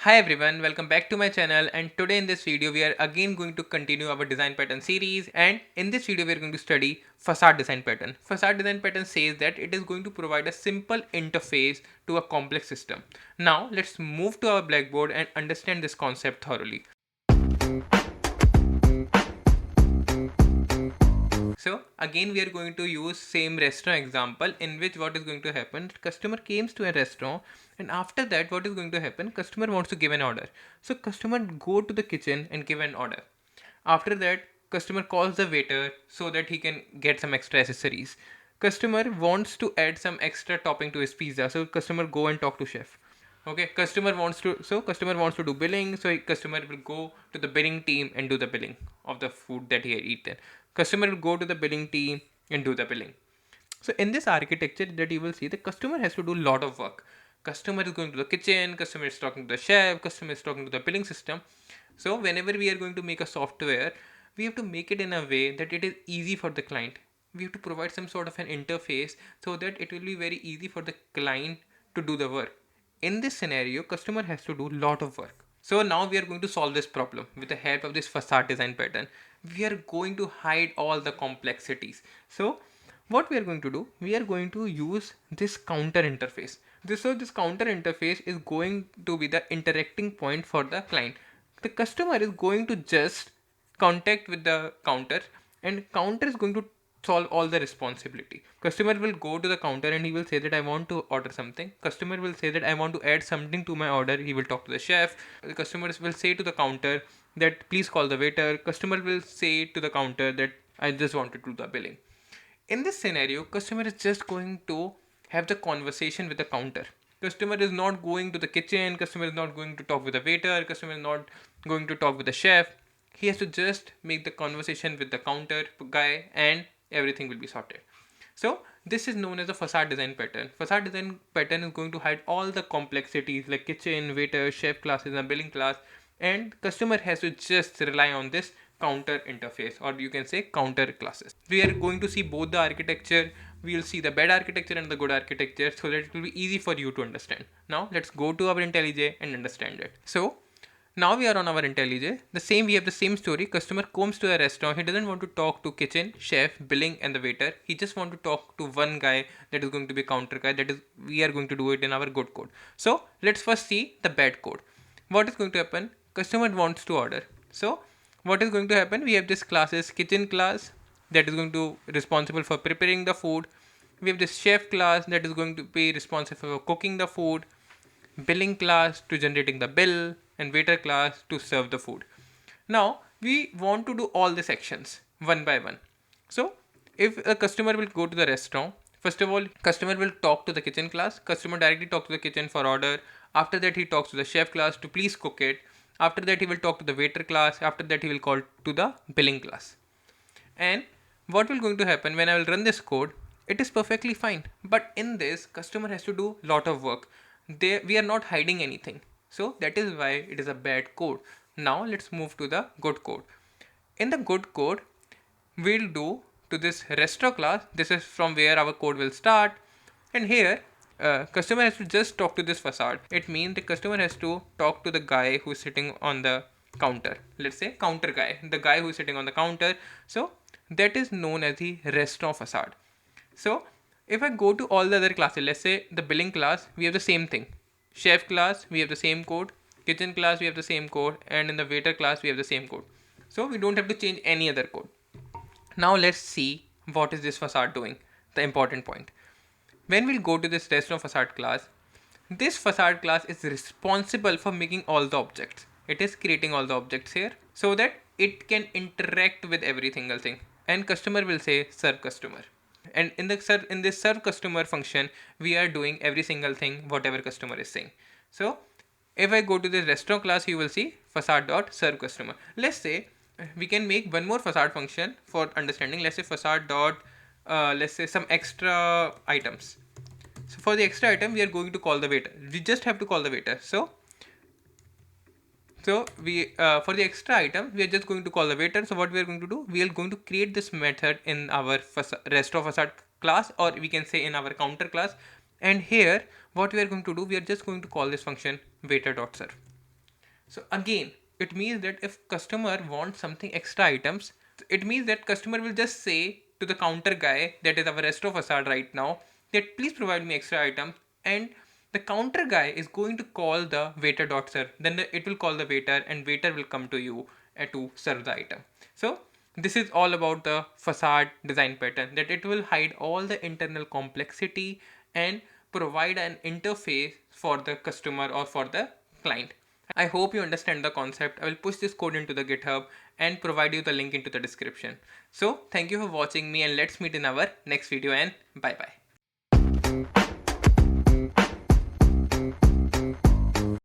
Hi everyone, welcome back to my channel, and today in this video we are again going to continue our design pattern series, and in this video we are going to study facade design pattern. Facade design pattern says that it is going to provide a simple interface to a complex system. Now let's move to our blackboard and understand this concept thoroughly. So again we are going to use same restaurant example, in which what is going to happen, customer comes to a restaurant, and after that what is going to happen, customer wants to give an order. So customer go to the kitchen and give an order. After that customer calls the waiter so that he can get some extra accessories. Customer wants to add some extra topping to his pizza, so customer go and talk to chef. Okay, customer wants to do billing, so customer will go to the billing team and do the billing of the food that he had eaten. Customer will go to the billing team and do the billing. So in this architecture that you will see, the customer has to do a lot of work. Customer is going to the kitchen, customer is talking to the chef, customer is talking to the billing system. So whenever we are going to make a software, we have to make it in a way that it is easy for the client. We have to provide some sort of an interface so that it will be very easy for the client to do the work. In this scenario, customer has to do a lot of work. So now we are going to solve this problem with the help of this facade design pattern. We are going to hide all the complexities. So what we are going to do, we are going to use this counter interface. This counter interface is going to be the interacting point for the client. The customer is going to just contact with the counter, and counter is going to solve all the responsibility. Customer will go to the counter and he will say that I want to order something. Customer will say that I want to add something to my order. He will talk to the chef. The customers will say to the counter that please call the waiter. Customer will say to the counter that I just want to do the billing. In this scenario, customer is just going to have the conversation with the counter. Customer is not going to the kitchen, customer is not going to talk with the waiter, customer is not going to talk with the chef. He has to just make the conversation with the counter guy, and everything will be sorted. So this is known as a facade design pattern. Facade design pattern is going to hide all the complexities like kitchen, waiter, chef classes and billing class, and customer has to just rely on this counter interface, or you can say counter classes. We are going to see both the architecture. We will see the bad architecture and the good architecture so that it will be easy for you to understand. Now let's go to our IntelliJ and understand it. So now we are on our IntelliJ. We have the same story. Customer comes to a restaurant. He doesn't want to talk to kitchen, chef, billing and the waiter. He just want to talk to one guy that is going to be counter guy. That is, we are going to do it in our good code. So let's first see the bad code. What is going to happen? Customer wants to order. So what is going to happen? We have this classes kitchen class that is going to responsible for preparing the food. We have this chef class that is going to be responsible for cooking the food, billing class to generating the bill, and waiter class to serve the food. Now we want to do all the sections one by one. So if a customer will go to the restaurant, first of all customer will talk to the kitchen class. Customer directly talk to the kitchen for order. After that he talks to the chef class to please cook it. After that he will talk to the waiter class. After that he will call to the billing class. And what will going to happen when I will run this code, it is perfectly fine. But in this, customer has to do lot of work. We are not hiding anything. So that is why it is a bad code. Now let's move to the good code. In the good code, we'll do to this restaurant class. This is from where our code will start. And here, customer has to just talk to this facade. It means the customer has to talk to the guy who is sitting on the counter. Let's say counter guy, the guy who is sitting on the counter. So that is known as the restaurant facade. So if I go to all the other classes, let's say the billing class, we have the same thing. Chef class, we have the same code. Kitchen class, we have the same code. And in the waiter class, we have the same code. So we don't have to change any other code. Now let's see what is this facade doing, the important point. When we'll go to this restaurant facade class, this facade class is responsible for making all the objects. It is creating all the objects here so that it can interact with every single thing. And customer will say serve customer. And in this serve customer function, we are doing every single thing whatever customer is saying. So if I go to this restaurant class, you will see facade.serve customer. Let's say we can make one more facade function for understanding. Let's say facade. Let's say some extra items. So for the extra item, we are going to call the waiter. We just have to call the waiter. So we for the extra item, we are just going to call the waiter. So what we are going to do, we are going to create this method in our restaurant facade class, or we can say in our counter class. And here, what we are going to do, we are just going to call this function waiter.serve. So again, it means that if customer wants something extra items, it means that customer will just say to the counter guy that is our restaurant facade right now that please provide me extra items, and the counter guy is going to call the waiter dot serve. Then it will call the waiter and waiter will come to you to serve the item. So this is all about the facade design pattern, that it will hide all the internal complexity and provide an interface for the customer or for the client. I hope you understand the concept. I will push this code into the GitHub and provide you the link into the description. So thank you for watching me, and let's meet in our next video, and bye bye.